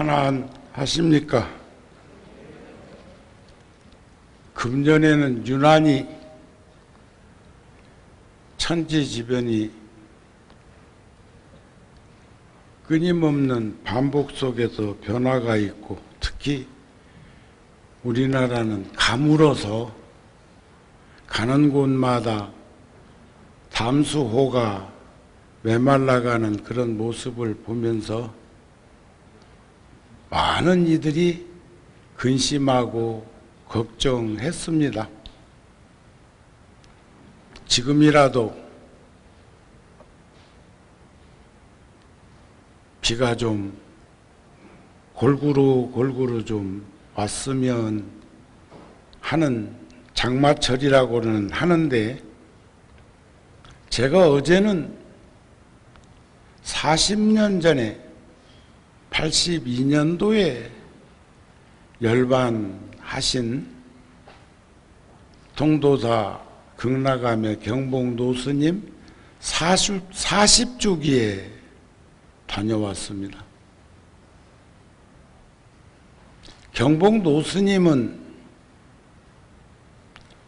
편안하십니까? 금년에는 유난히 천지지변이 끊임없는 반복 속에서 변화가 있고, 특히 우리나라는 가물어서 가는 곳마다 담수호가 메말라가는 그런 모습을 보면서 많은 이들이 근심하고 걱정했습니다. 지금이라도 비가 좀 골고루 좀 왔으면 하는 장마철이라고는 하는데, 제가 어제는 40년 전에 82년도에 열반하신 통도사 극락암의 경봉노스님 40주기에 다녀왔습니다. 경봉노스님은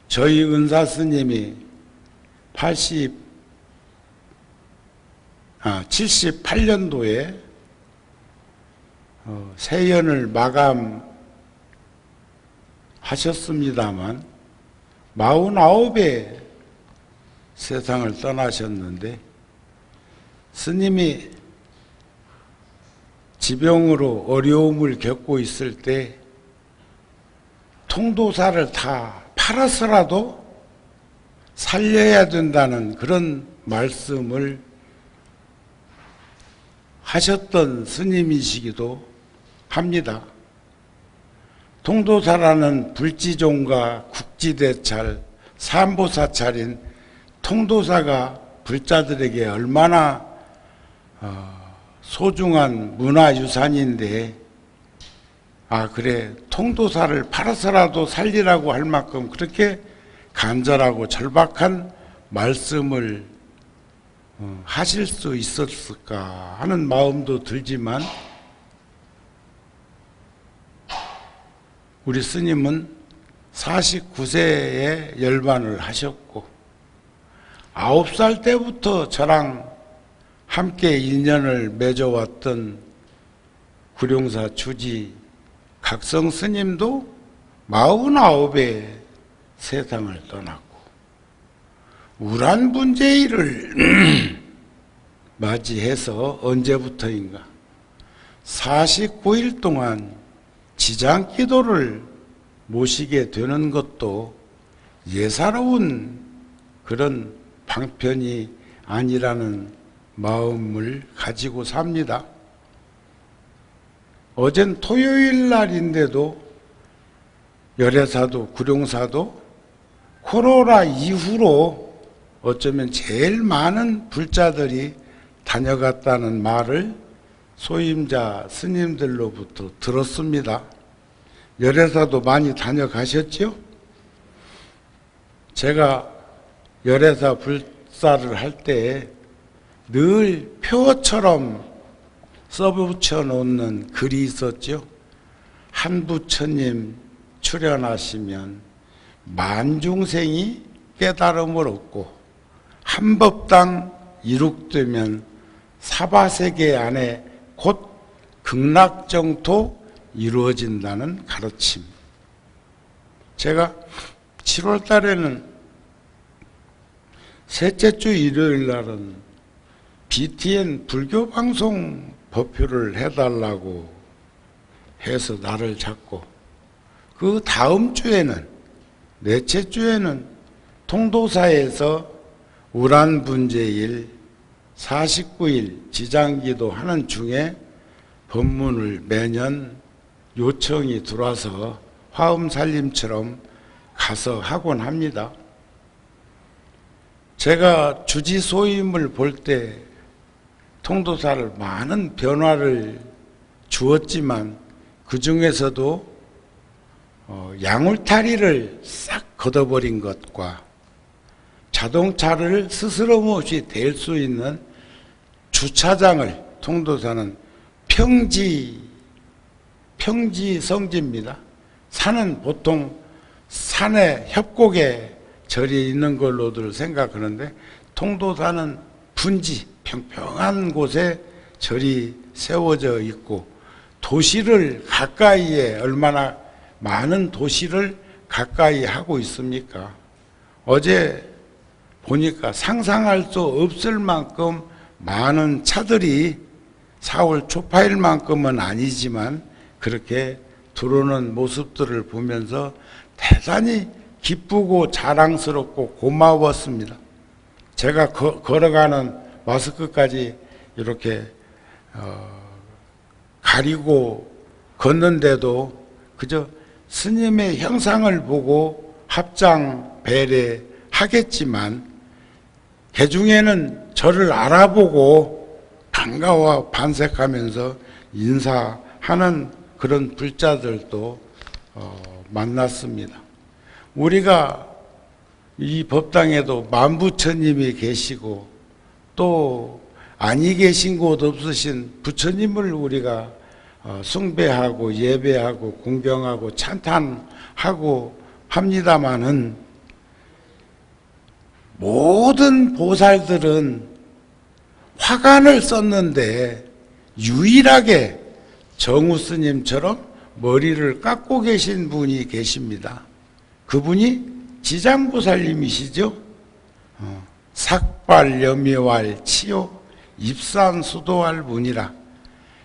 저희 은사스님이 78년도에 세연을 마감하셨습니다만 49에 세상을 떠나셨는데, 스님이 지병으로 어려움을 겪고 있을 때 통도사를 다 팔아서라도 살려야 된다는 그런 말씀을 하셨던 스님이시기도 합니다. 통도사라는 불지종과 국지대찰, 삼보사찰인 통도사가 불자들에게 얼마나 소중한 문화유산인데, 그래, 통도사를 팔아서라도 살리라고 할 만큼 그렇게 간절하고 절박한 말씀을 하실 수 있었을까 하는 마음도 들지만, 우리 스님은 49세에 열반을 하셨고 9살 때부터 저랑 함께 인연을 맺어왔던 구룡사 주지 각성 스님도 49에 세상을 떠났고, 우란분재일을 맞이해서 언제부터인가 49일 동안 지장기도를 모시게 되는 것도 예사로운 그런 방편이 아니라는 마음을 가지고 삽니다. 어젠 토요일 날인데도 열애사도 구룡사도 코로나 이후로 어쩌면 제일 많은 불자들이 다녀갔다는 말을 소임자 스님들로부터 들었습니다. 열애사도 많이 다녀가셨죠? 제가 열애사 불사를 할 때 늘 표처럼 써붙여 놓는 글이 있었죠. 한 부처님 출연하시면 만중생이 깨달음을 얻고, 한 법당 이룩되면 사바세계 안에 곧 극락정토 이루어진다는 가르침. 제가 7월 달에는 셋째 주 일요일 날은 BTN 불교방송 법표를 해달라고 해서 날을 잡고, 그 다음 주에는, 넷째 주에는 통도사에서 우란분재일 49일 지장기도 하는 중에 법문을 매년 요청이 들어와서 화엄살림처럼 가서 하곤 합니다. 제가 주지소임을 볼 때 통도사를 많은 변화를 주었지만, 그 중에서도 양울타리를 싹 걷어버린 것과 자동차를 스스럼 없이 댈 수 있는 주차장을 통도사는 평지성지입니다. 산은 보통 산의 협곡에 절이 있는 걸로들 생각하는데 통도사는 분지, 평평한 곳에 절이 세워져 있고 도시를 가까이에 얼마나 많은 도시를 가까이 하고 있습니까? 어제 보니까 상상할 수 없을 만큼 많은 차들이 4월 초파일만큼은 아니지만 그렇게 들어오는 모습들을 보면서 대단히 기쁘고 자랑스럽고 고마웠습니다. 제가 걸어가는 마스크까지 이렇게 가리고 걷는데도 그저 스님의 형상을 보고 합장 배례하겠지만 개중에는 저를 알아보고 반가워 반색하면서 인사하는 그런 불자들도 만났습니다. 우리가 이 법당에도 만부처님이 계시고 또 아니 계신 곳 없으신 부처님을 우리가 숭배하고 예배하고 공경하고 찬탄하고 합니다마는 모든 보살들은 화관을 썼는데 유일하게 정우 스님처럼 머리를 깎고 계신 분이 계십니다. 그분이 지장보살님이시죠. 삭발염이왈 치요 입산수도할 분이라.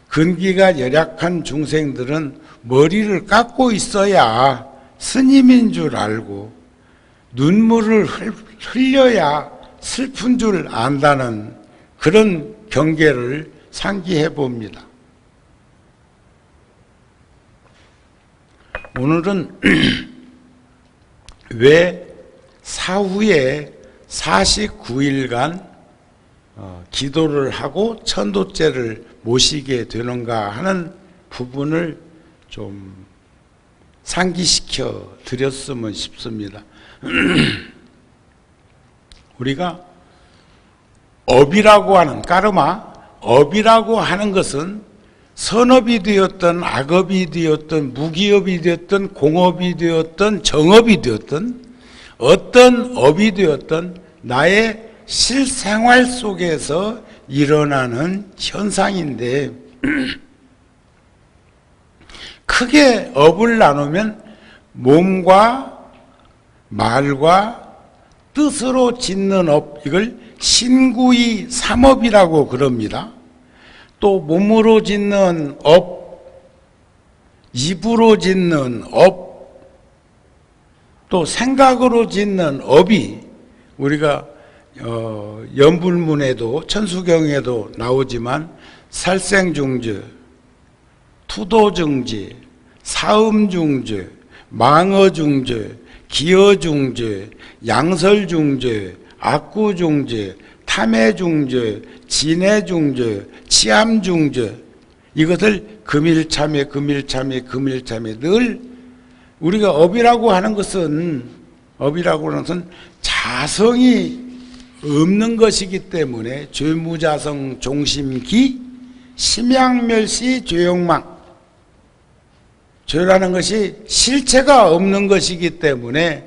근기가 열약한 중생들은 머리를 깎고 있어야 스님인 줄 알고 눈물을 흘려야 슬픈 줄 안다는 그런 경계를 상기해 봅니다. 오늘은 왜 사후에 49일간 기도를 하고 천도죄를 모시게 되는가 하는 부분을 좀 상기시켜 드렸으면 싶습니다. 우리가 업이라고 하는 까르마, 업이라고 하는 것은 선업이 되었든 악업이 되었든 무기업이 되었든 공업이 되었든 정업이 되었든 어떤 업이 되었든 나의 실생활 속에서 일어나는 현상인데 크게 업을 나누면 몸과 말과 뜻으로 짓는 업, 이걸 신구이 삼업이라고 그럽니다. 또 몸으로 짓는 업, 입으로 짓는 업, 또 생각으로 짓는 업이 우리가 연불문에도 천수경에도 나오지만 살생중죄, 투도중죄, 사음중죄, 망어중죄, 기어중죄, 양설중죄, 악구중죄, 탐해중죄, 진해중죄, 치암중죄, 이것을 금일참회 늘 우리가 업이라고 하는 것은 자성이 없는 것이기 때문에 죄무자성 종심기 심양멸시 죄욕망, 죄라는 것이 실체가 없는 것이기 때문에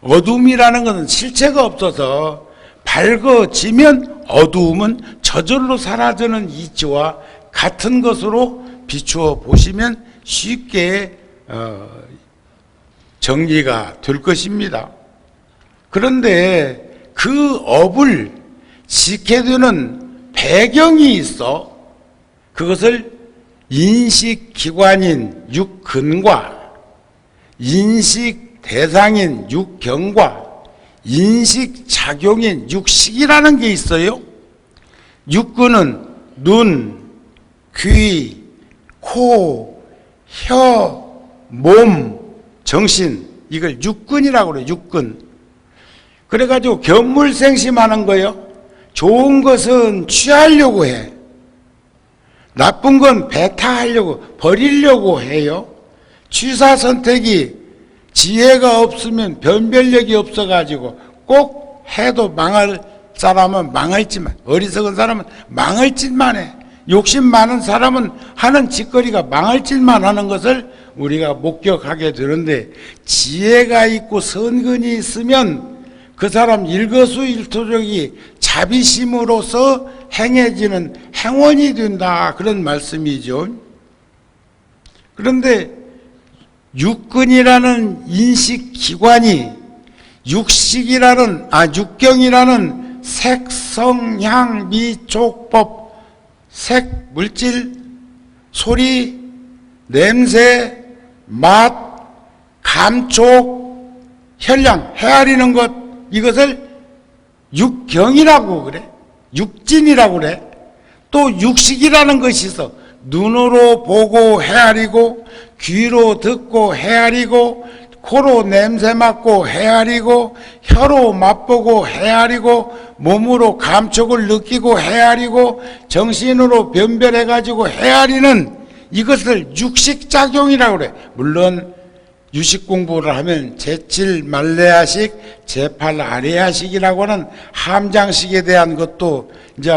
어둠이라는 것은 실체가 없어서 밝아지면 어두움은 저절로 사라지는 이치와 같은 것으로 비추어 보시면 쉽게 정리가 될 것입니다. 그런데 그 업을 지게 되는 배경이 있어. 그것을 인식기관인 육근과 인식대상인 육경과 인식작용인 육식이라는 게 있어요. 육근은 눈, 귀, 코, 혀, 몸, 정신, 이걸 육근이라고 그래요. 육근. 그래가지고 견물생심하는 거예요. 좋은 것은 취하려고 해. 나쁜 건 배타하려고, 버리려고 해요. 취사선택이 지혜가 없으면 변별력이 없어가지고 꼭 해도 망할 사람은 망할 짓만, 어리석은 사람은 망할 짓만 해. 욕심 많은 사람은 하는 짓거리가 망할 짓만 하는 것을 우리가 목격하게 되는데, 지혜가 있고 선근이 있으면 그 사람 일거수일투족이 자비심으로서 행해지는 행원이 된다, 그런 말씀이죠. 그런데 육근이라는 인식기관이 육경이라는 색, 성, 향, 미, 촉, 법, 색, 물질, 소리, 냄새, 맛, 감촉, 혈량, 헤아리는 것, 이것을 육경이라고 그래. 육진이라고 그래. 또 육식이라는 것이 있어. 눈으로 보고 헤아리고, 귀로 듣고 헤아리고, 코로 냄새 맡고 헤아리고, 혀로 맛보고 헤아리고, 몸으로 감촉을 느끼고 헤아리고, 정신으로 변별해가지고 헤아리는 이것을 육식작용이라고 그래. 물론 유식 공부를 하면 제7 말레아식, 제8 아레아식이라고 하는 함장식에 대한 것도 이제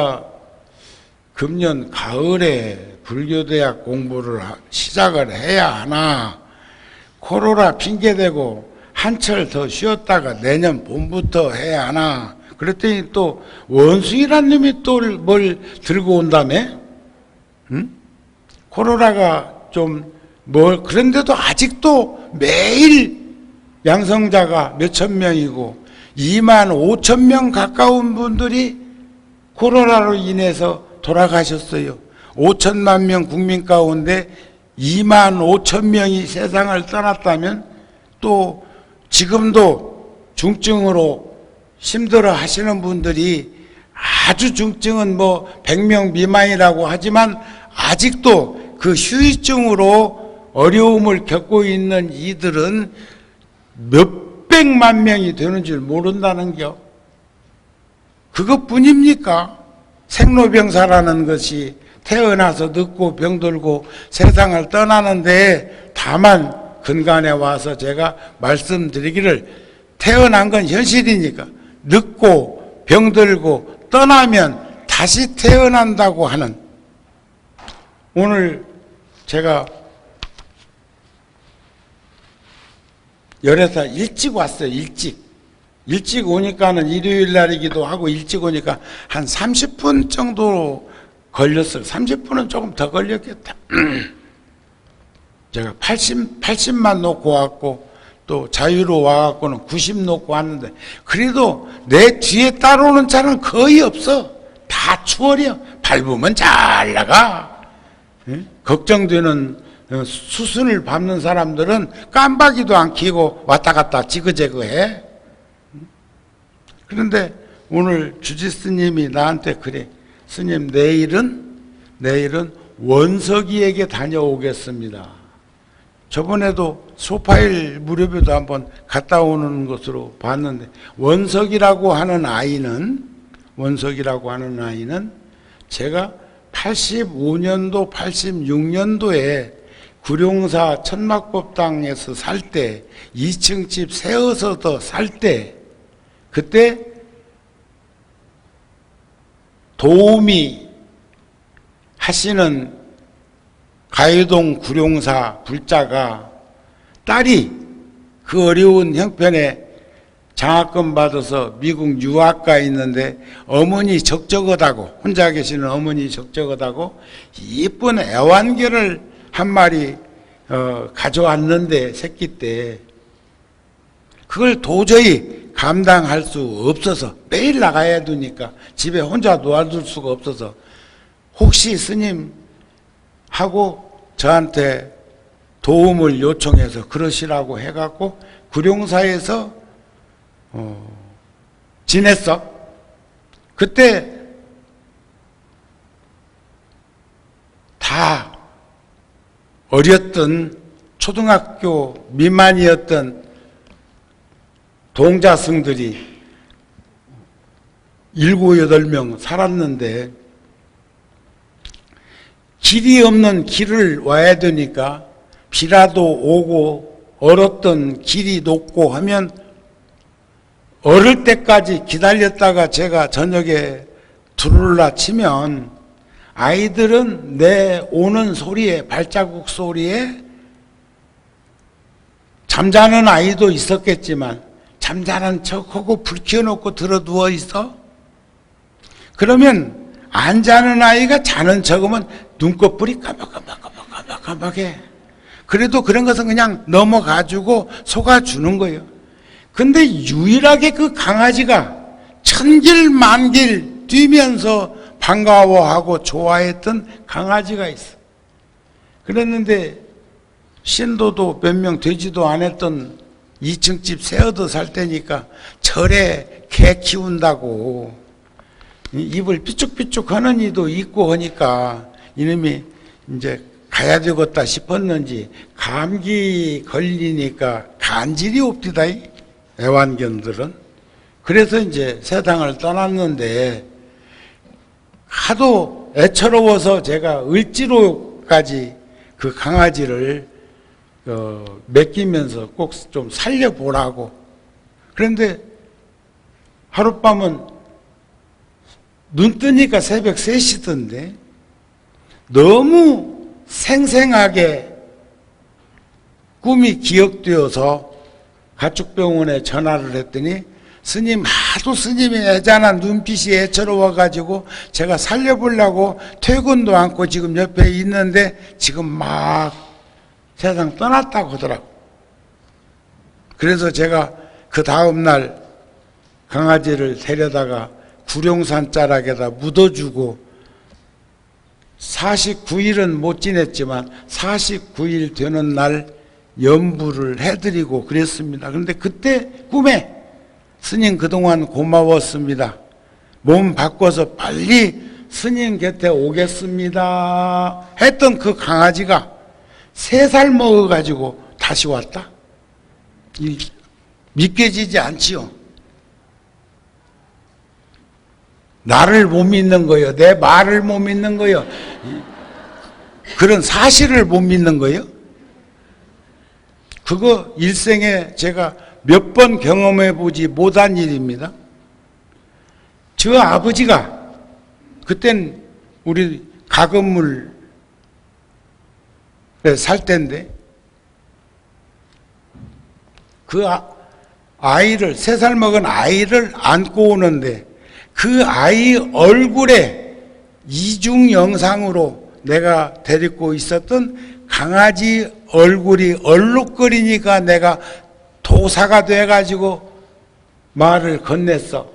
금년 가을에 불교대학 공부를 시작을 해야 하나, 코로나 핑계대고 한철 더 쉬었다가 내년 봄부터 해야 하나. 그랬더니 또 원숭이란 놈이 또 뭘 들고 온다며? 응? 코로나가 좀 그런데도 아직도 매일 양성자가 몇천 명이고 2만 5천 명 가까운 분들이 코로나로 인해서 돌아가셨어요. 5천만 명 국민 가운데 2만 5천 명이 세상을 떠났다면, 또 지금도 중증으로 힘들어 하시는 분들이, 아주 중증은 100명 미만이라고 하지만 아직도 그 후유증으로 어려움을 겪고 있는 이들은 몇백만 명이 되는 줄 모른다는 겨. 그것뿐입니까? 생로병사라는 것이 태어나서 늙고 병들고 세상을 떠나는데, 다만 근간에 와서 제가 말씀드리기를, 태어난 건 현실이니까 늙고 병들고 떠나면 다시 태어난다고 하는, 오늘 제가 열애사 일찍 왔어요. 일찍 오니까는 일요일 날이기도 하고, 일찍 오니까 한 30분 정도 걸렸어요. 30분은 조금 더 걸렸겠다. 제가 80만 놓고 왔고, 또 자유로 와갖고는 90 놓고 왔는데, 그래도 내 뒤에 따라오는 차는 거의 없어. 다 추월이야. 밟으면 잘 나가. 걱정되는 수순을 밟는 사람들은 깜박이도 안 켜고 왔다 갔다 지그재그해. 그런데 오늘 주지스님이 나한테 그래. 스님, 내일은 원석이에게 다녀오겠습니다. 저번에도 소파일 무료비도 한번 갔다 오는 것으로 봤는데, 원석이라고 하는 아이는 제가 85년도, 86년도에 구룡사 천막법당에서 살 때, 2층 집 세워서 더 살 때, 그때 도우미 하시는 가요동 구룡사 불자가, 딸이 그 어려운 형편에 장학금 받아서 미국 유학가 있는데, 어머니 적적하다고, 혼자 계시는 어머니 적적하다고 이쁜 애완개를 한 마리 가져왔는데, 새끼 때 그걸 도저히 감당할 수 없어서, 매일 나가야 되니까 집에 혼자 놓아둘 수가 없어서, 혹시 스님 하고 저한테 도움을 요청해서 그러시라고 해갖고 구룡사에서 지냈어. 그때 다 어렸던 초등학교 미만이었던 동자승들이 7, 8명 살았는데, 길이 없는 길을 와야 되니까 비라도 오고 얼었던 길이 녹고 하면 얼을 때까지 기다렸다가 제가 저녁에 두루라 치면 아이들은 내 오는 소리에, 발자국 소리에 잠자는 아이도 있었겠지만 잠자는 척하고 불 켜놓고 들어 누워 있어. 그러면 안 자는 아이가 자는 척하면 눈꺼풀이 깜박깜박깜박깜박해. 그래도 그런 것은 그냥 넘어가지고 속아주는 거예요. 근데 유일하게 그 강아지가 천길 만길 뛰면서 반가워하고 좋아했던 강아지가 있어. 그랬는데 신도도 몇 명 되지도 않았던 2층 집 새어도 살 때니까 절에 개 키운다고 입을 삐죽삐죽 하는 이도 있고 하니까 이놈이 이제 가야 되겠다 싶었는지 감기 걸리니까 간질이 없디다, 이 애완견들은. 그래서 이제 세상을 떠났는데 하도 애처로워서 제가 을지로까지 그 강아지를 맡기면서 꼭 좀 살려보라고. 그런데 하룻밤은 눈 뜨니까 새벽 3시던데 너무 생생하게 꿈이 기억되어서 가축병원에 전화를 했더니 스님, 하도 스님의 애잔한 눈빛이 애처로워가지고 제가 살려보려고 퇴근도 않고 지금 옆에 있는데 지금 막 세상 떠났다고 하더라고. 그래서 제가 그 다음날 강아지를 데려다가 구룡산 자락에다 묻어주고 49일은 못 지냈지만 49일 되는 날 연부를 해드리고 그랬습니다. 그런데 그때 꿈에 스님 그동안 고마웠습니다. 몸 바꿔서 빨리 스님 곁에 오겠습니다 했던 그 강아지가 3살 먹어가지고 다시 왔다? 믿겨지지 않지요. 나를 못 믿는 거예요. 내 말을 못 믿는 거예요. 그런 사실을 못 믿는 거예요. 그거 일생에 제가 몇 번 경험해 보지 못한 일입니다. 저 아버지가 그땐 우리 가건물에 살 때인데 그 아이를 3살 먹은 아이를 안고 오는데 그 아이 얼굴에 이중 영상으로 내가 데리고 있었던 강아지 얼굴이 얼룩거리니까 내가 도사가 돼가지고 말을 건넸어.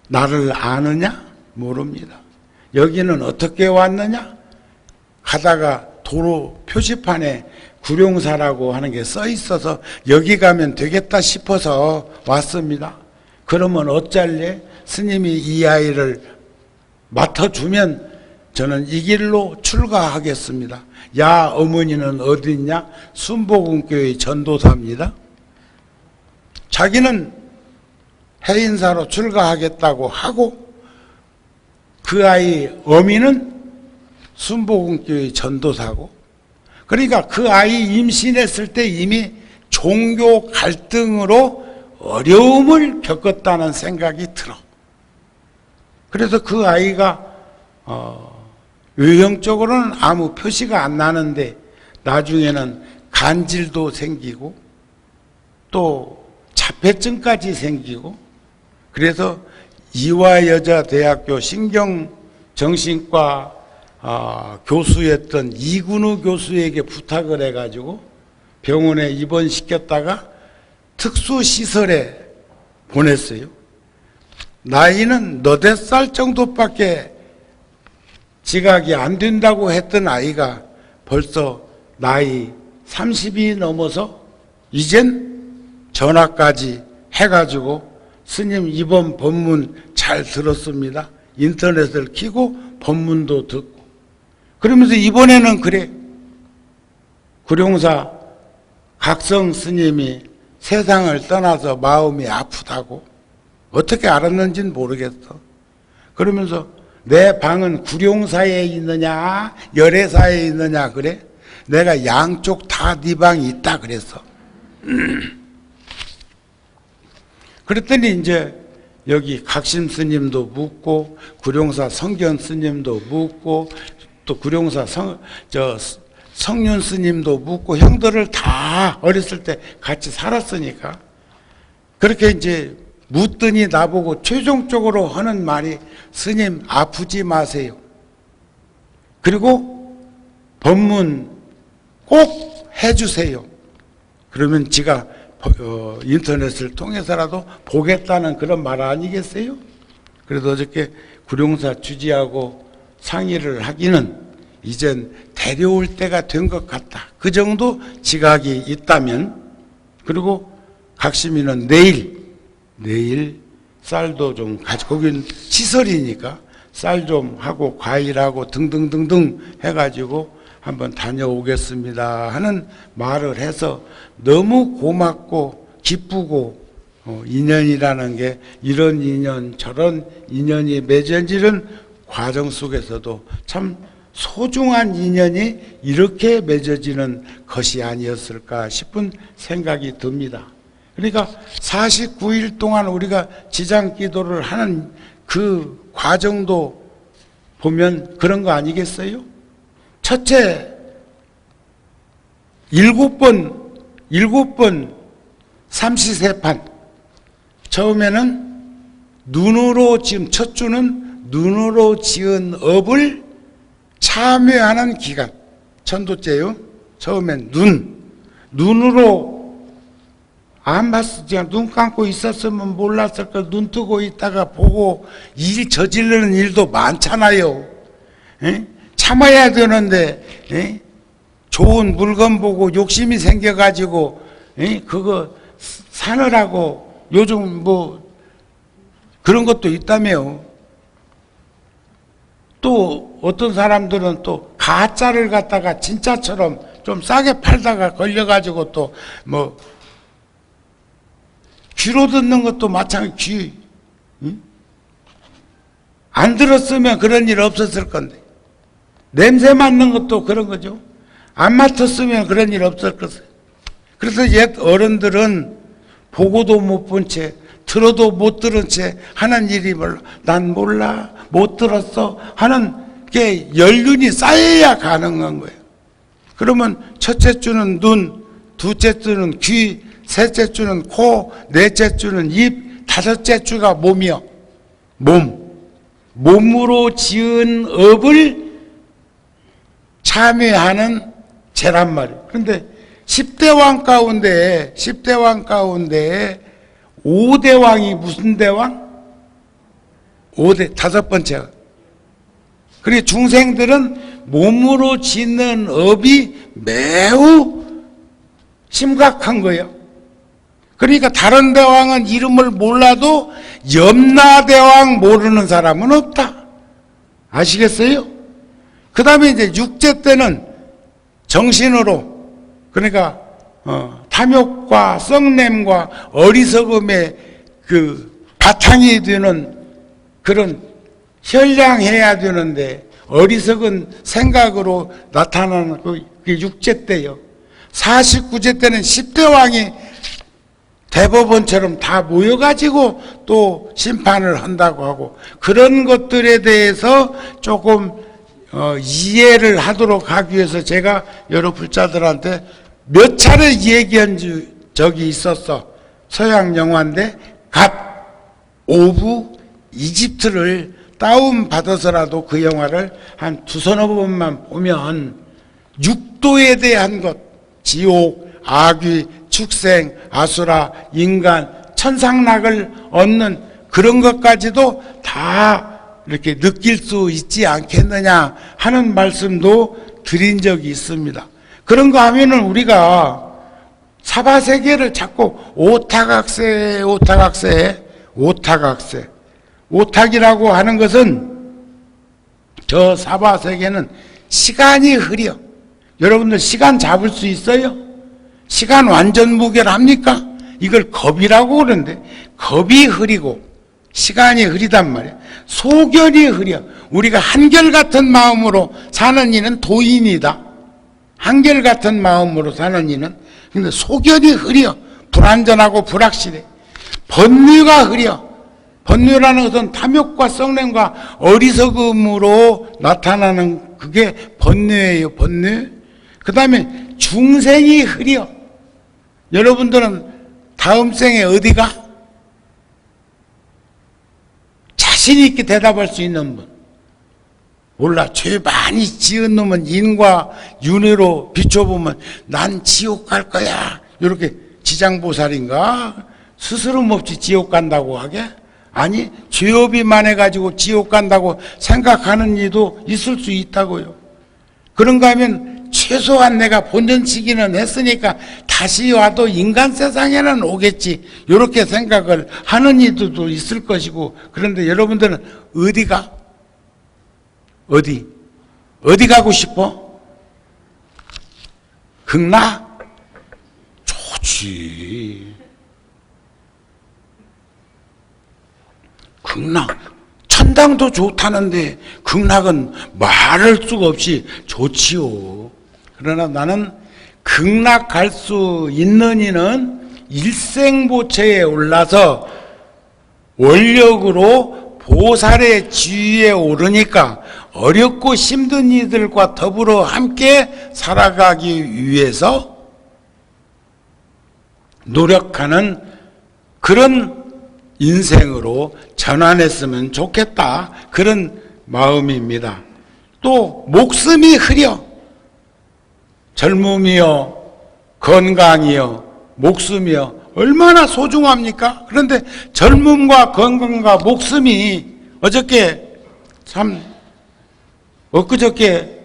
나를 아느냐? 모릅니다. 여기는 어떻게 왔느냐? 가다가 도로 표지판에 구룡사라고 하는 게 써 있어서 여기 가면 되겠다 싶어서 왔습니다. 그러면 어쩔래? 스님이 이 아이를 맡아주면 저는 이 길로 출가하겠습니다. 야, 어머니는 어디 있냐? 순복음교회 전도사입니다. 자기는 해인사로 출가하겠다고 하고 그 아이 어미는 순복음교회 전도사고, 그러니까 그 아이 임신했을 때 이미 종교 갈등으로 어려움을 겪었다는 생각이 들어. 그래서 그 아이가 외형적으로는 아무 표시가 안 나는데 나중에는 간질도 생기고 또 자폐증까지 생기고, 그래서 이화여자대학교 신경정신과 교수였던 이근우 교수에게 부탁을 해가지고 병원에 입원시켰다가 특수시설에 보냈어요. 나이는 너댓 살 정도밖에 지각이 안 된다고 했던 아이가 벌써 나이 30이 넘어서 이젠 전화까지 해가지고 스님 이번 법문 잘 들었습니다. 인터넷을 켜고 법문도 듣고 그러면서 이번에는 그래, 구룡사 각성 스님이 세상을 떠나서 마음이 아프다고 어떻게 알았는지는 모르겠어. 그러면서 내 방은 구룡사에 있느냐 열애사에 있느냐 그래? 내가 양쪽 다 네 방이 있다 그랬어. 그랬더니 이제 여기 각심 스님도 묻고 구룡사 성견 스님도 묻고 또 구룡사 성윤 스님도 묻고 형들을 다 어렸을 때 같이 살았으니까 그렇게 이제 묻더니 나보고 최종적으로 하는 말이 스님 아프지 마세요. 그리고 법문 꼭 해주세요. 그러면 지가 인터넷을 통해서라도 보겠다는 그런 말 아니겠어요? 그래도 어저께 구룡사 주지하고 상의를 하기는 이젠 데려올 때가 된 것 같다. 그 정도 지각이 있다면, 그리고 각심이는 내일 쌀도 좀 가지고, 거긴 시설이니까 쌀 좀 하고 과일하고 등등등등 해가지고 한번 다녀오겠습니다 하는 말을 해서 너무 고맙고 기쁘고, 인연이라는 게 이런 인연 저런 인연이 맺어지는 과정 속에서도 참 소중한 인연이 이렇게 맺어지는 것이 아니었을까 싶은 생각이 듭니다. 그러니까 49일 동안 우리가 지장기도를 하는 그 과정도 보면 그런 거 아니겠어요? 첫째, 7번 삼시세판. 처음에는 눈으로 지은, 첫 주는 눈으로 지은 업을 참여하는 기간. 천도째요. 처음엔 눈으로 안 봤어. 그냥 눈 감고 있었으면 몰랐을 걸. 눈 뜨고 있다가 보고 일 저지르는 일도 많잖아요. 에? 참아야 되는데, 에? 좋은 물건 보고 욕심이 생겨가지고, 에? 그거 사느라고 요즘 뭐 그런 것도 있다며. 또 어떤 사람들은 또 가짜를 갖다가 진짜처럼 좀 싸게 팔다가 걸려가지고 또 뭐 귀로 듣는 것도 마찬가지. 응? 안 들었으면 그런 일 없었을 건데, 냄새 맡는 것도 그런 거죠. 안 맡았으면 그런 일 없을 것을. 그래서 옛 어른들은 보고도 못 본 채, 들어도 못 들은 채 하는 일이 몰라. 난 몰라, 못 들었어 하는 게 연륜이 쌓여야 가능한 거예요. 그러면 첫째 주는 눈, 둘째 주는 귀, 셋째 주는 코, 넷째 주는 입, 다섯째 주가 몸이요. 몸으로 지은 업을 참여하는 죄란 말이에요. 그런데 10대 왕 가운데 5대 왕이 무슨 대왕? 5대, 다섯 번째가. 그리고 중생들은 몸으로 짓는 업이 매우 심각한 거예요. 그러니까 다른 대왕은 이름을 몰라도 염라대왕 모르는 사람은 없다. 아시겠어요? 그 다음에 이제 6제 때는 정신으로, 그러니까 탐욕과 썩냄과 어리석음의 그 바탕이 되는 그런 현량해야 되는데 어리석은 생각으로 나타나는 그 6제 때요. 49제 때는 10대 왕이 대법원처럼 다 모여가지고 또 심판을 한다고 하고, 그런 것들에 대해서 조금 이해를 하도록 하기 위해서 제가 여러 불자들한테 몇 차례 얘기한 적이 있었어. 서양 영화인데 갓 오브 이집트를 다운받아서라도 그 영화를 한 두서너 번만 보면 육도에 대한 것, 지옥, 악귀, 축생, 아수라, 인간, 천상락을 얻는 그런 것까지도 다 이렇게 느낄 수 있지 않겠느냐 하는 말씀도 드린 적이 있습니다. 그런 거 하면은 우리가 사바세계를 자꾸 오탁이라고 하는 것은, 저 사바세계는 시간이 흐려. 여러분들 시간 잡을 수 있어요? 시간 완전 무결합니까? 이걸 겁이라고 그러는데, 겁이 흐리고 시간이 흐리단 말이에요. 소견이 흐려. 우리가 한결같은 마음으로 사는 이는 도인이다. 한결같은 마음으로 사는 이는. 근데 소견이 흐려. 불안전하고 불확실해. 법리가 흐려. 번뇌라는 것은 탐욕과 썩냄과 어리석음으로 나타나는 그게 번뇌예요, 번뇌. 그 다음에 중생이 흐려. 여러분들은 다음 생에 어디가? 자신 있게 대답할 수 있는 분. 몰라. 죄 많이 지은 놈은 인과 윤회로 비춰보면 난 지옥 갈 거야. 이렇게 지장보살인가? 스스럼 없이 지옥 간다고 하게? 아니, 죄업이 많아가지고 지옥 간다고 생각하는 이도 있을 수 있다고요. 그런가 하면 최소한 내가 본전치기는 했으니까 다시 와도 인간 세상에는 오겠지. 이렇게 생각을 하는 이들도 있을 것이고. 그런데 여러분들은 어디가? 어디 가고 싶어? 극락? 좋지. 극락. 천당도 좋다는데 극락은 말할 수가 없이 좋지요. 그러나 나는 극락 갈 수 있는 이는 일생보체에 올라서 원력으로 보살의 지위에 오르니까 어렵고 힘든 이들과 더불어 함께 살아가기 위해서 노력하는 그런 인생으로 전환했으면 좋겠다. 그런 마음입니다. 또 목숨이 흐려. 젊음이요, 건강이요, 목숨이요. 얼마나 소중합니까? 그런데 젊음과 건강과 목숨이 엊그저께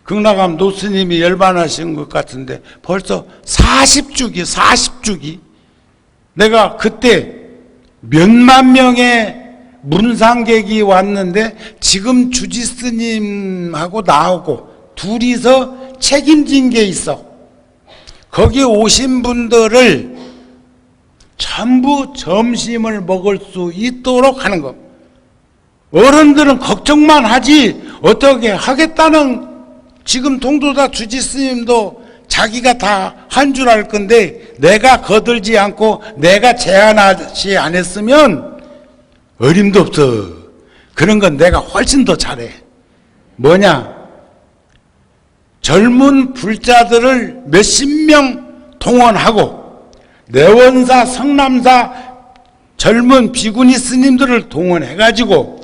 극락암 노스님이 열반하신 것 같은데 벌써 40주기. 내가 그때 몇만 명의 문상객이 왔는데 지금 주지스님하고 나하고 둘이서 책임진 게 있어. 거기 오신 분들을 전부 점심을 먹을 수 있도록 하는 것. 어른들은 걱정만 하지 어떻게 하겠다는, 지금 동도사 주지스님도 자기가 다 한 줄 알 건데 내가 거들지 않고 내가 제안하지 않았으면 어림도 없어. 그런 건 내가 훨씬 더 잘해. 뭐냐? 젊은 불자들을 몇십 명 동원하고 내원사, 성남사 젊은 비구니 스님들을 동원해가지고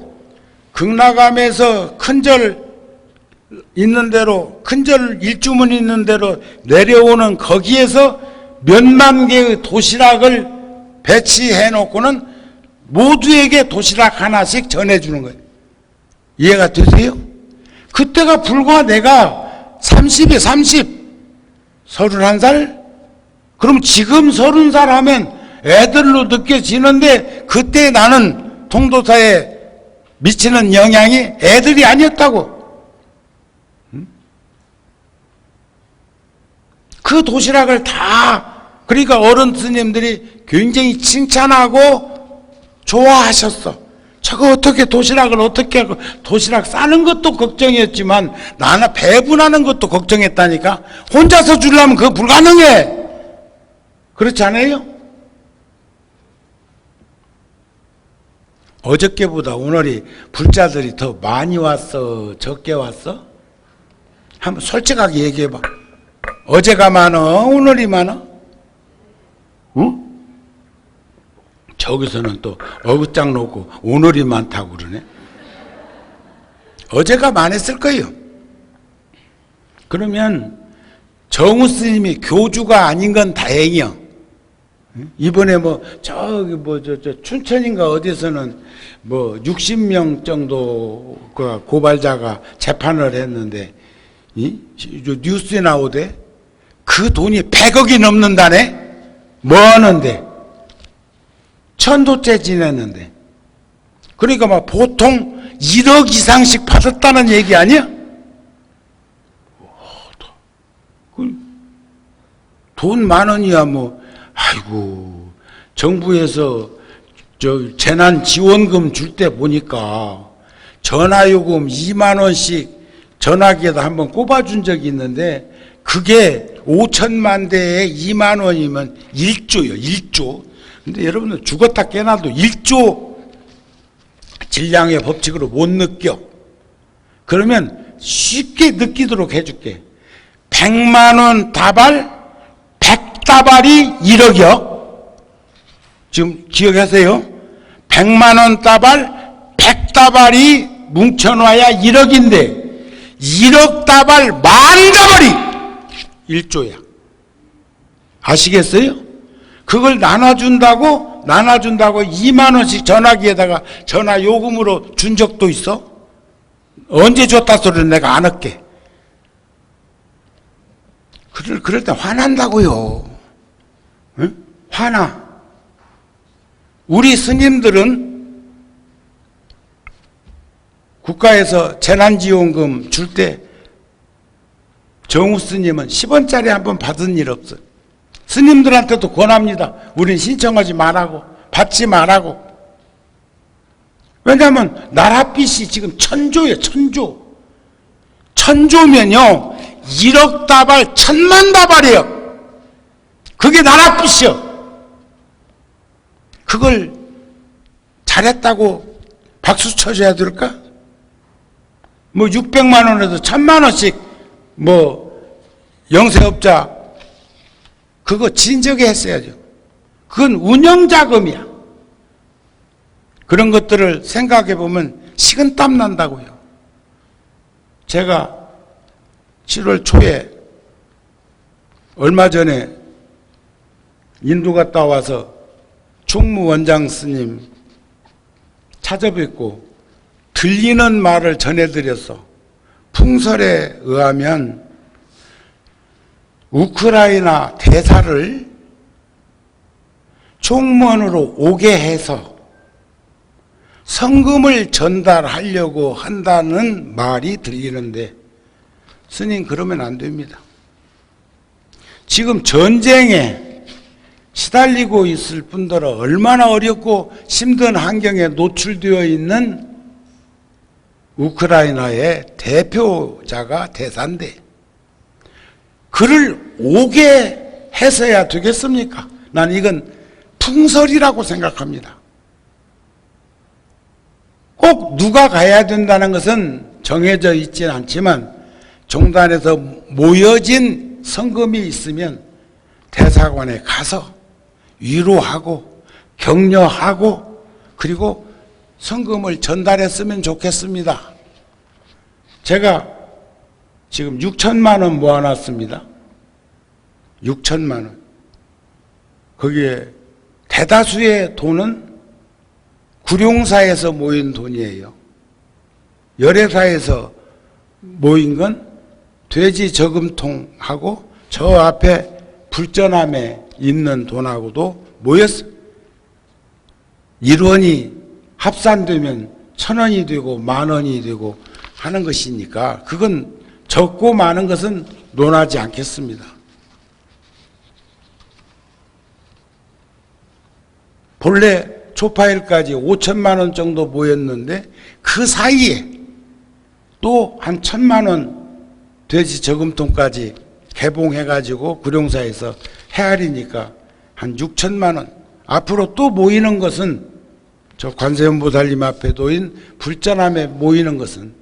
극락암에서 큰절 있는 대로, 큰절 일주문 있는 대로 내려오는 거기에서 몇만 개의 도시락을 배치해 놓고는 모두에게 도시락 하나씩 전해주는 거예요. 이해가 되세요? 그때가 불과 내가 30에 31살? 그럼 지금 30살 하면 애들로 느껴지는데 그때 나는 통도사에 미치는 영향이 애들이 아니었다고. 그 도시락을 다, 그러니까 어른 스님들이 굉장히 칭찬하고 좋아하셨어. 저거 어떻게 도시락을 어떻게 하고, 도시락 싸는 것도 걱정이었지만 나는 배분하는 것도 걱정했다니까. 혼자서 주려면 그거 불가능해. 그렇지 않아요? 어저께보다 오늘이 불자들이 더 많이 왔어, 적게 왔어? 한번 솔직하게 얘기해봐. 어제가 많어, 오늘이 많어? 응? 저기서는 또 어긋장 놓고 오늘이 많다고 그러네. 어제가 많았을 거예요. 그러면 정우 스님이 교주가 아닌 건 다행이요. 이번에 춘천인가 어디서는 60명 정도 그 고발자가 재판을 했는데, 뉴스에 나오대. 그 돈이 100억이 넘는다네? 뭐 하는데? 천도째 지냈는데. 그러니까 보통 1억 이상씩 받았다는 얘기 아니야? 돈 만 원이야 아이고, 정부에서 재난지원금 줄 때 보니까 전화요금 2만 원씩 전화기에다 한번 꼽아준 적이 있는데, 그게 5천만 대에 2만 원이면 1조요, 1조. 근데 여러분들 죽었다 깨나도 1조 질량의 법칙으로 못 느껴. 그러면 쉽게 느끼도록 해줄게. 100만 원 다발, 100다발이 1억이요. 지금 기억하세요? 100만 원 다발, 100다발이 뭉쳐놔야 1억인데 1억 다발 만 다발이 1조야. 아시겠어요? 그걸 나눠준다고 2만 원씩 전화기에다가 전화 요금으로 준 적도 있어? 언제 줬다 소리는 내가 안 할게. 그럴 때 화난다고요. 응? 화나. 우리 스님들은 국가에서 재난지원금 줄 때 정우 스님은 10원짜리 한 번 받은 일 없어요. 스님들한테도 권합니다. 우린 신청하지 말라고, 받지 말라고. 왜냐하면 나랏빚이 지금 1000조예요. 1000조. 1000조면요 1억 다발 1000만 다발이에요. 그게 나랏빚이요. 그걸 잘했다고 박수 쳐줘야 될까? 뭐 600만 원에서 1000만 원씩 뭐 영세업자 그거 진작에 했어야죠. 그건 운영자금이야. 그런 것들을 생각해 보면 식은땀 난다고요. 제가 7월 초에 얼마 전에 인도 갔다 와서 총무원장 스님 찾아뵙고 들리는 말을 전해드렸어. 풍설에 의하면 우크라이나 대사를 총무원으로 오게 해서 성금을 전달하려고 한다는 말이 들리는데 스님 그러면 안 됩니다. 지금 전쟁에 시달리고 있을 뿐더러 얼마나 어렵고 힘든 환경에 노출되어 있는 우크라이나의 대표자가 대사인데 그를 오게 해서야 되겠습니까? 난 이건 풍설이라고 생각합니다. 꼭 누가 가야 된다는 것은 정해져 있지는 않지만 종단에서 모여진 성금이 있으면 대사관에 가서 위로하고 격려하고 그리고 성금을 전달했으면 좋겠습니다. 제가 지금 6천만 원 모아놨습니다. 6천만 원. 거기에 대다수의 돈은 구룡사에서 모인 돈이에요. 열애사에서 모인 건 돼지 저금통하고 저 앞에 불전함에 있는 돈하고도 모였어요. 1원이 합산되면 1000원이 되고 10,000원이 되고 하는 것이니까 그건 적고 많은 것은 논하지 않겠습니다. 본래 초파일까지 5천만 원 정도 모였는데 그 사이에 또 한 1,000만 원 돼지 저금통까지 개봉해가지고 구룡사에서 헤아리니까 한 6천만 원. 앞으로 또 모이는 것은 저 관세음보살님 앞에 놓인 불전함에 모이는 것은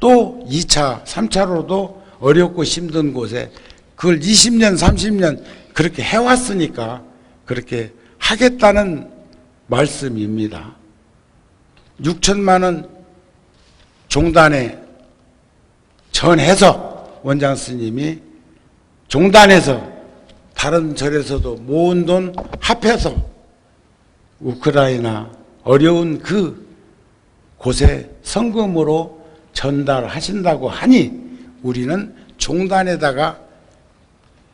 또 2차, 3차로도 어렵고 힘든 곳에 그걸 20년, 30년 그렇게 해왔으니까 그렇게 하겠다는 말씀입니다. 6천만 원 종단에 전해서 원장 스님이 종단에서 다른 절에서도 모은 돈 합해서 우크라이나 어려운 그 곳에 성금으로 전달하신다고 하니 우리는 종단에다가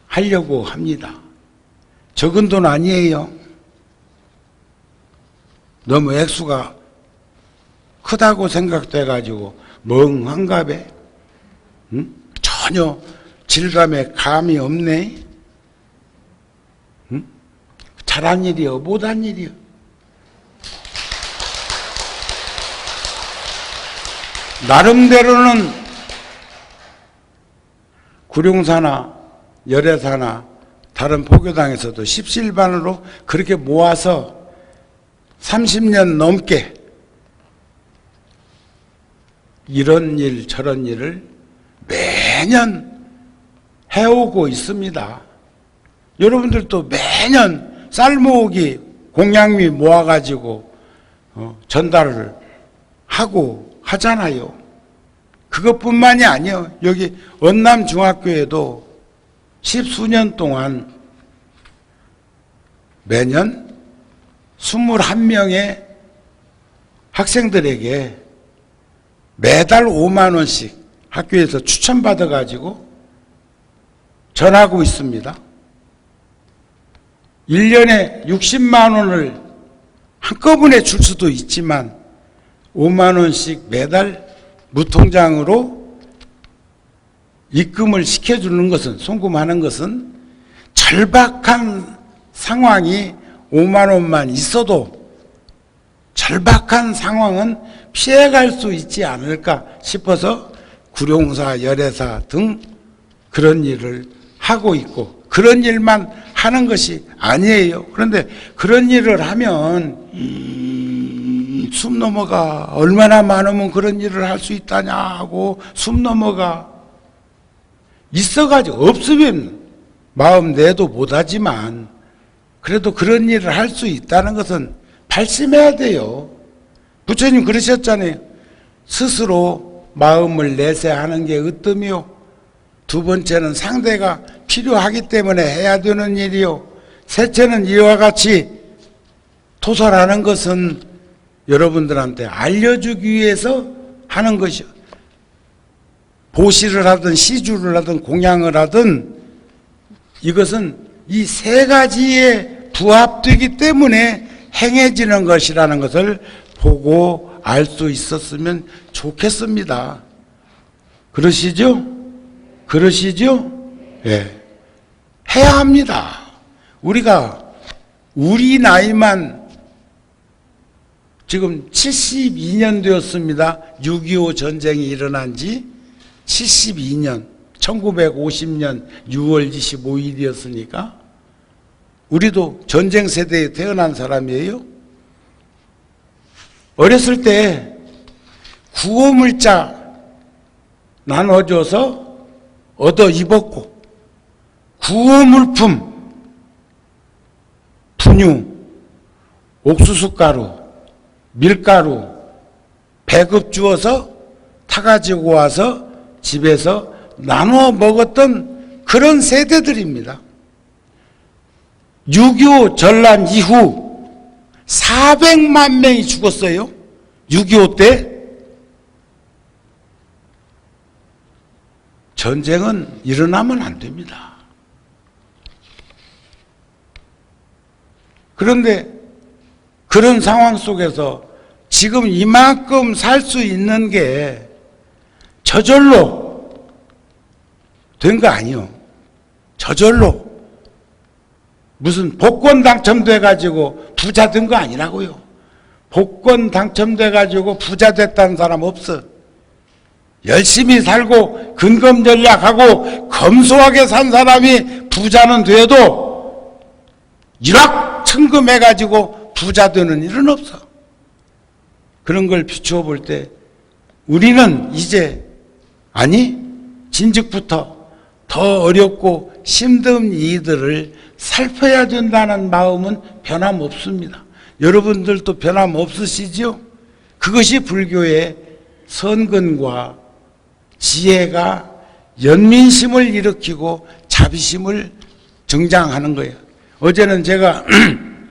하려고 합니다. 적은 돈 아니에요. 너무 액수가 크다고 생각돼가지고 멍한가 봐. 응? 전혀 질감에 감이 없네. 응? 잘한 일이요 못한 일이요. 나름대로는 구룡사나 열애사나 다른 포교당에서도 십시일반으로 그렇게 모아서 30년 넘게 이런 일 저런 일을 매년 해오고 있습니다. 여러분들도 매년 쌀 모으기 공양미 모아가지고 전달을 하고 하잖아요. 그것뿐만이 아니요. 여기 언남중학교에도 10수년 동안 매년 21명의 학생들에게 매달 5만 원씩 학교에서 추천받아가지고 전하고 있습니다. 1년에 60만 원을 한꺼번에 줄 수도 있지만 5만 원씩 매달 무통장으로 입금을 시켜주는 것은, 송금하는 것은 절박한 상황이 5만 원만 있어도 절박한 상황은 피해갈 수 있지 않을까 싶어서 구룡사, 열애사 등 그런 일을 하고 있고, 그런 일만 하는 것이 아니에요. 그런데 그런 일을 하면 숨 넘어가. 얼마나 많으면 그런 일을 할 수 있다냐고 숨 넘어가. 있어가지고, 없으면 마음 내도 못하지만 그래도 그런 일을 할 수 있다는 것은 발심해야 돼요. 부처님 그러셨잖아요. 스스로 마음을 내세하는 게 으뜸이요. 두 번째는 상대가 필요하기 때문에 해야 되는 일이요. 셋째는 이와 같이 토설하는 것은 여러분들한테 알려주기 위해서 하는 것이요. 보시를 하든 시주를 하든 공양을 하든 이것은 이 세 가지에 부합되기 때문에 행해지는 것이라는 것을 보고 알 수 있었으면 좋겠습니다. 그러시죠? 그러시죠? 예. 해야 합니다. 우리가 우리 나이만 지금 72년 되었습니다. 6.25 전쟁이 일어난 지 72년, 1950년 6월 25일이었으니까 우리도 전쟁 세대에 태어난 사람이에요. 어렸을 때 구호물자 나눠줘서 얻어 입었고, 구호물품, 분유, 옥수수가루, 밀가루, 배급 주어서 타가지고 와서 집에서 나눠 먹었던 그런 세대들입니다. 6.25 전란 이후 400만 명이 죽었어요. 6.25 때. 전쟁은 일어나면 안 됩니다. 그런데 그런 상황 속에서 지금 이만큼 살 수 있는 게 저절로 된 거 아니요. 저절로 무슨 복권 당첨돼 가지고 부자 된 거 아니라고요. 복권 당첨돼 가지고 부자 됐다는 사람 없어. 열심히 살고 근검 전략하고 검소하게 산 사람이 부자는 돼도 일확천금해 가지고 부자 되는 일은 없어. 그런 걸 비추어 볼 때 우리는 이제 진즉부터 더 어렵고 힘든 이들을 살펴야 된다는 마음은 변함없습니다. 여러분들도 변함없으시죠? 그것이 불교의 선근과 지혜가 연민심을 일으키고 자비심을 증장하는 거예요. 어제는 제가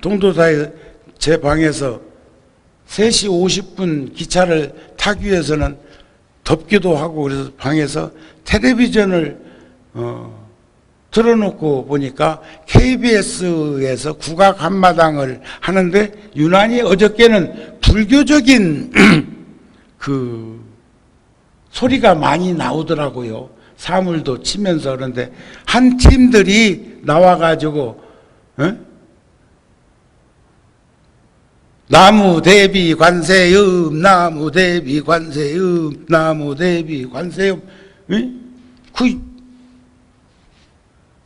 동도사에 제 방에서 3시 50분 기차를 타기 위해서는 덥기도 하고 그래서 방에서 텔레비전을 틀어놓고 보니까 KBS에서 국악 한마당을 하는데 유난히 어저께는 불교적인 그 소리가 많이 나오더라고요. 사물도 치면서. 그런데 한 팀들이 나와가지고 나무 대비 관세음, 나무 대비 관세음, 나무 대비 관세음. 그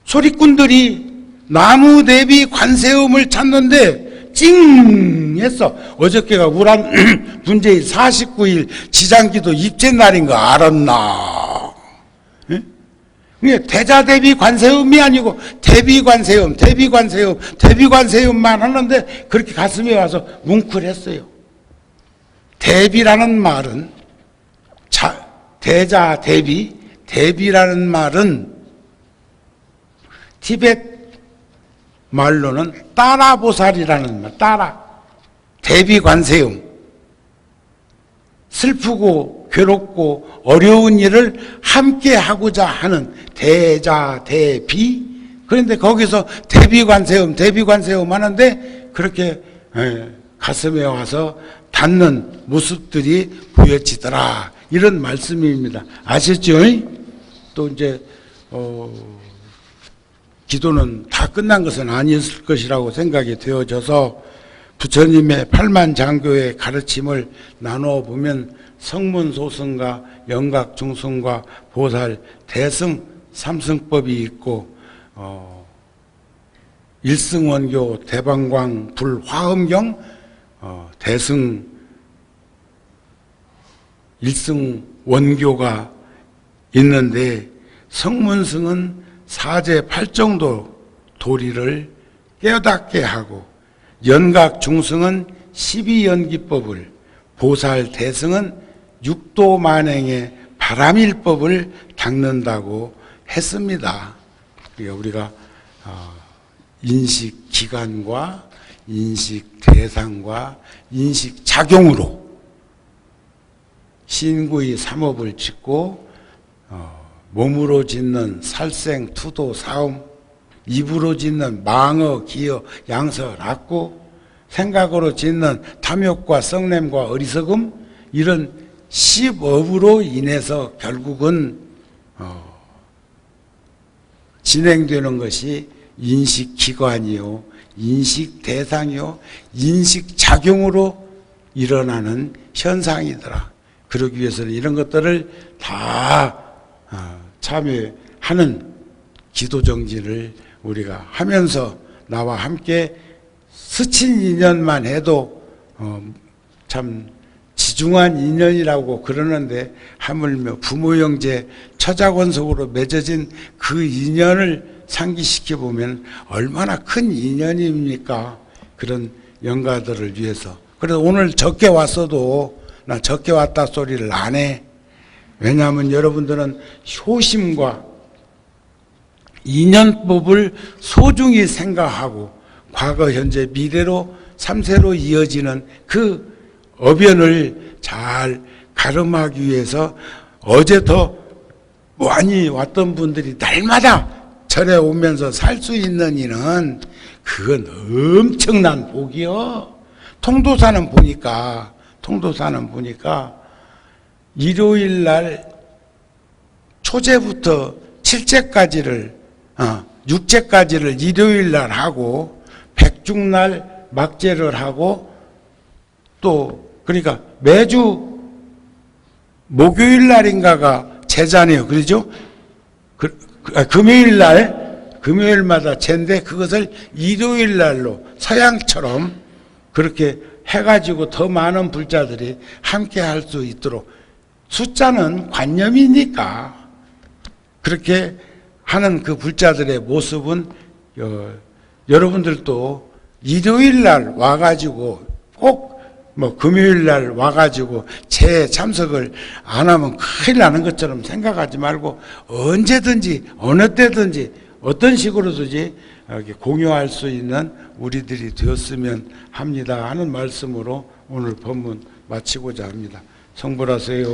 소리꾼들이 나무 대비 관세음을 찾는데 찡 했어. 어저께가 우란 분재일 49일 지장기도 입제 날인 거 알았나? 예? 대자 대비 관세음이 아니고 대비관세음, 대비관세음, 대비관세음만 하는데 그렇게 가슴에 와서 뭉클했어요. 대비라는 말은 대자 대비, 대비라는 말은 티벳 말로는 따라보살이라는 말, 따라. 대비관세음. 슬프고 괴롭고 어려운 일을 함께 하고자 하는 대자, 대비. 그런데 거기서 대비관세음, 대비관세음 하는데 그렇게 가슴에 와서 닿는 모습들이 보여지더라. 이런 말씀입니다. 아셨죠? 또 이제, 기도는 다 끝난 것은 아니었을 것이라고 생각이 되어져서 부처님의 팔만장교의 가르침을 나누어 보면 성문소승과 영각중승과 보살, 대승, 삼승법이 있고 일승원교, 대방광, 불화엄경, 대승, 일승원교가 있는데 성문승은 사제 8정도 도리를 깨닫게 하고 연각중승은 12연기법을, 보살 대승은 육도만행의 바람일법을 닦는다고 했습니다. 그러니까 우리가 인식기관과 인식대상과 인식작용으로 신구의 삼업을 짓고 몸으로 짓는 살생, 투도, 사음, 입으로 짓는 망어, 기어, 양서, 락구, 생각으로 짓는 탐욕과 썩냄과 어리석음, 이런 10업으로 인해서 결국은 진행되는 것이 인식기관이요, 인식대상이요, 인식작용으로 일어나는 현상이더라. 그러기 위해서는 이런 것들을 다 참여하는 기도정진을 우리가 하면서 나와 함께 스친 인연만 해도 참 지중한 인연이라고 그러는데 하물며 부모 형제 처자권속으로 맺어진 그 인연을 상기시켜 보면 얼마나 큰 인연입니까? 그런 영가들을 위해서. 그래서 오늘 적게 왔어도 나 적게 왔다 소리를 안 해. 왜냐하면 여러분들은 효심과 인연법을 소중히 생각하고 과거, 현재, 미래로 3세로 이어지는 그 어변을 잘 가름하기 위해서 어제 더 많이 왔던 분들이 날마다 절에 오면서 살 수 있는 이는 그건 엄청난 복이요. 통도사는 보니까 일요일 날 초제부터 칠제까지를 6제까지를 일요일 날 하고 백중날 막제를 하고 또 그러니까 매주 목요일 날인가가 제자네요. 그러죠? 금요일마다 제인데 그것을 일요일 날로 서양처럼 그렇게 해가지고 더 많은 불자들이 함께 할 수 있도록 숫자는 관념이니까 그렇게 하는 그 불자들의 모습은 여러분들도 일요일 날 와가지고 꼭 금요일 날 와가지고 제 참석을 안 하면 큰일 나는 것처럼 생각하지 말고 언제든지 어느 때든지 어떤 식으로든지 이렇게 공유할 수 있는 우리들이 되었으면 합니다 하는 말씀으로 오늘 법문 마치고자 합니다. 성불하세요.